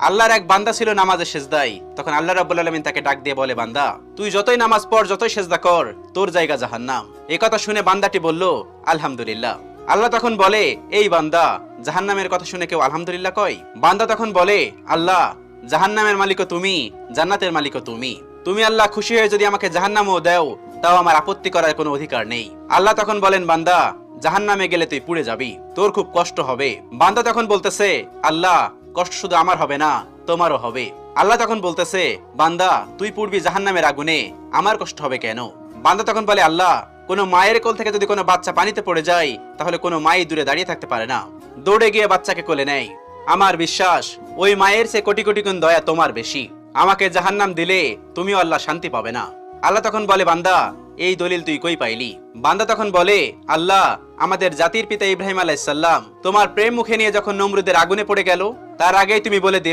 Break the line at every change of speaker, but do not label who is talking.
আল্লাহর এক বান্দা ছিল নামাজে সেজদায়। তখন আল্লাহ রাব্বুল আলামিন তাকে ডাক দিয়ে বলে, বান্দা তুই যতই নামাজ পড়, যতই সেজদা কর, তোর জায়গা জাহান্নাম। এই কথা শুনে বান্দাটি বলল, আলহামদুলিল্লাহ। আল্লাহ তখন বলে, এই বান্দা, জাহান্নামের কথা শুনে কেউ আলহামদুলিল্লাহ কয়? বান্দা তখন বলে, আল্লাহ, জাহান্নামের মালিকও তুমি, জান্নাতের মালিকও তুমি। তুমি আল্লাহ খুশি হয়ে যদি আমাকে জাহান্নামও দাও, তাও আমার আপত্তি করার কোনো অধিকার নেই। আল্লাহ তখন বলেন, বান্দা, জাহান্নামে গেলে তুই পুড়ে যাবি, তোর খুব কষ্ট হবে। বান্দা তখন বলতেছে, আল্লাহ, কষ্ট শুধু আমার হবে না, তোমারও হবে। আল্লাহ তখন বলতেছে, বান্দা, তুই পুড়বি জাহান্নামের আগুনে, আমার কষ্ট হবে কেন? বান্দা তখন বলে, আল্লাহ, কোনো মায়ের কোল থেকে যদি কোনো বাচ্চা পানিতে পড়ে যায়, তাহলে কোনো মাই দূরে দাঁড়িয়ে থাকতে পারে না, দৌড়ে গিয়ে বাচ্চাকে কোলে নেয়। আমার বিশ্বাস ওই মায়ের চেয়ে কোটি কোটি গুণ দয়া তোমার বেশি। আমাকে জাহান্নাম দিলে তুমিও আল্লাহ শান্তি পাবে না। আল্লাহ তখন বলে, বান্দা, এই দলিল তুই কই পাইলি? বান্দা তখন বলে, আল্লাহ, আমাদের জাতির পিতা ইব্রাহিম আলাইহিস সালাম তোমার প্রেম মুখে নিয়ে যখন নমরুদের আগুনে পড়ে গেল, তার আগেই তুমি বলে দিলে